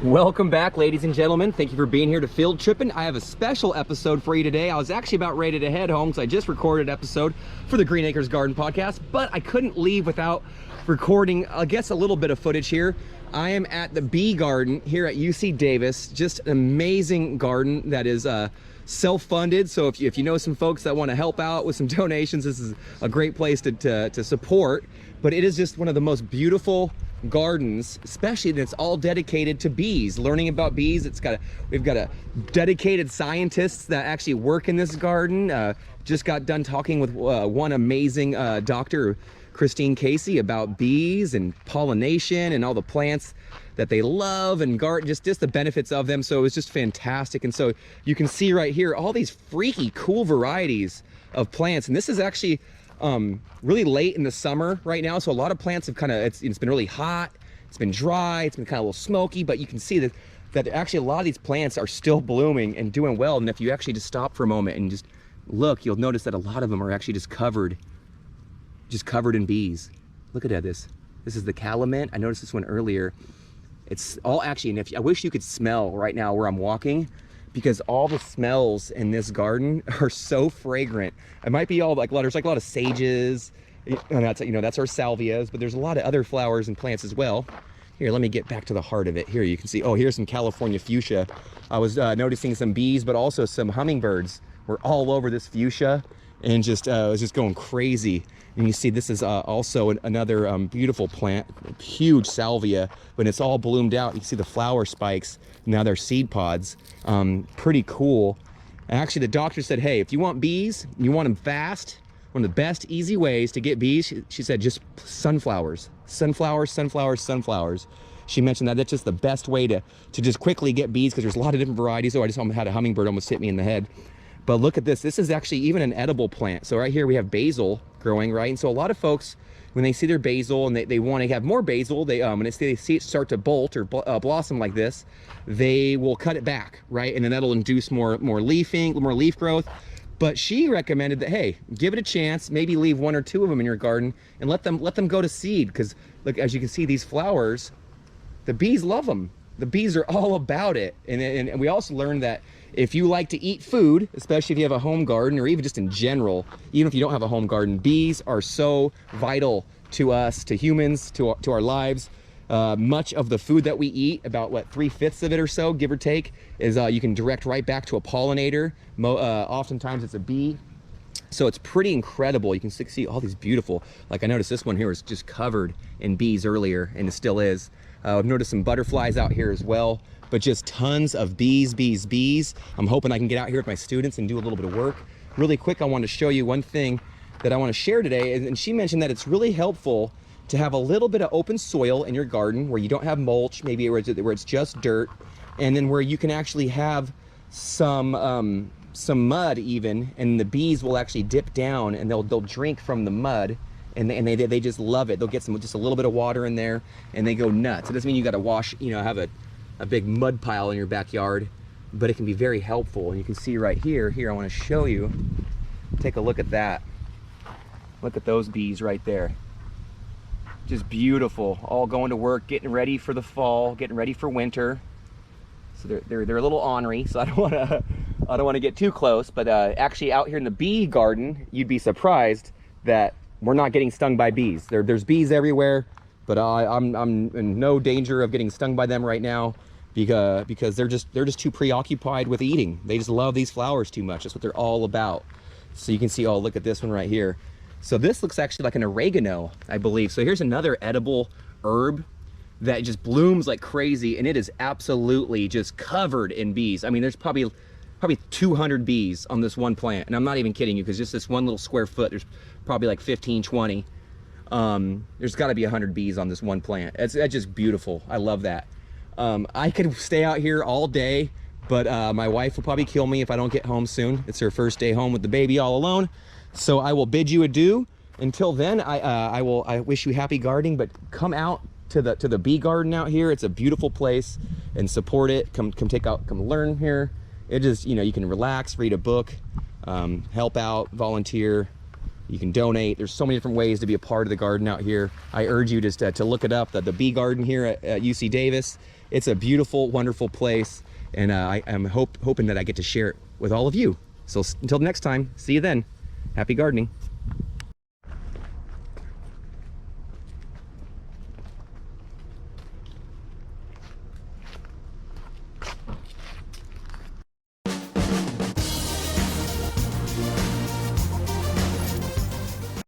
Welcome back, ladies and gentlemen. Thank you for being here to Field Trippin'. I have a special episode for you today. I was actually about ready to head home because I just recorded an episode for the Green Acres Garden podcast, but I couldn't leave without recording, I guess, a little bit of footage here. I am at the Bee Garden here at UC Davis. Just an amazing garden that is self-funded. So if you know some folks that want to help out with some donations, this is a great place to support. But it is just one of the most beautiful gardens, especially that it's all dedicated to bees, learning about bees. We've got a dedicated scientists that actually work in this garden. Just got done talking with one amazing Dr. Christine Casey about bees and pollination and all the plants that they love and just the benefits of them. So it was just fantastic. And so you can see right here all these freaky cool varieties of plants. And this is actually really late in the summer right now, so a lot of plants have it's been really hot, it's been dry, it's been kind of a little smoky, but you can see that actually a lot of these plants are still blooming and doing well. And if you actually just stop for a moment and just look, you'll notice that a lot of them are actually just covered in bees. Look at this. This is the calamint. I noticed this one earlier. It's all actually, and I wish you could smell right now where I'm walking, because all the smells in this garden are so fragrant. It might be all there's like a lot of sages, and that's our salvias, but there's a lot of other flowers and plants as well. Here, let me get back to the heart of it. Here you can see, here's some California fuchsia. I was noticing some bees, but also some hummingbirds were all over this fuchsia, and it was just going crazy. And you see this is also another beautiful plant, huge salvia, but it's all bloomed out. You can see the flower spikes, now they're seed pods. Pretty cool. And actually the doctor said, hey, if you want bees, you want them fast, one of the best easy ways to get bees, she said, just sunflowers. Sunflowers. She mentioned that's just the best way to just quickly get bees, because there's a lot of different varieties. I just had a hummingbird almost hit me in the head. But look at this. This is actually even an edible plant. So right here we have basil growing, right? And so a lot of folks, when they see their basil and they want to have more basil, when they see it start to bolt or blossom like this, they will cut it back, right? And then that'll induce more leafing, more leaf growth. But she recommended that, hey, give it a chance. Maybe leave 1 or 2 of them in your garden and let them go to seed. Because look, as you can see, these flowers, the bees love them. The bees are all about it. And we also learned that if you like to eat food, especially if you have a home garden, or even just in general, even if you don't have a home garden, bees are so vital to us, to humans, to our lives. Much of the food that we eat, about 3/5 of it or so, give or take, is you can direct right back to a pollinator. Oftentimes it's a bee. So it's pretty incredible. You can see all these beautiful, I noticed this one here was just covered in bees earlier, and it still is. I've noticed some butterflies out here as well, but just tons of bees. I'm hoping I can get out here with my students and do a little bit of work. Really quick, I want to show you one thing that I want to share today, and she mentioned that it's really helpful to have a little bit of open soil in your garden where you don't have mulch, maybe where it's just dirt, and then where you can actually have some mud even, and the bees will actually dip down and they'll drink from the mud. And they just love it. They'll get just a little bit of water in there and they go nuts. It doesn't mean you got to wash, have a big mud pile in your backyard, but it can be very helpful. And you can see right here, I want to show you, take a look at that. Look at those bees right there. Just beautiful, all going to work, getting ready for the fall, getting ready for winter. So they're a little ornery, so I don't want to get too close, but actually out here in the bee garden, you'd be surprised that we're not getting stung by bees. There's bees everywhere, but I'm in no danger of getting stung by them right now, because they're just too preoccupied with eating. They just love these flowers too much. That's what they're all about. So you can see, look at this one right here. So this looks actually like an oregano, I believe. So here's another edible herb that just blooms like crazy, and it is absolutely just covered in bees. I mean, there's probably 200 bees on this one plant, and I'm not even kidding you, because just this one little square foot, there's probably 15, 20. There's got to be 100 bees on this one plant. It's just beautiful. I love that. I could stay out here all day, but my wife will probably kill me if I don't get home soon. It's her first day home with the baby all alone, so I will bid you adieu. Until then, I wish you happy gardening, but come out to the bee garden out here. It's a beautiful place, and support it. Come learn here. It is, you can relax, read a book, help out, volunteer. You can donate. There's so many different ways to be a part of the garden out here. I urge you just to look it up, the bee garden here at UC Davis. It's a beautiful, wonderful place, and I am hoping that I get to share it with all of you. So until next time, see you then. Happy gardening.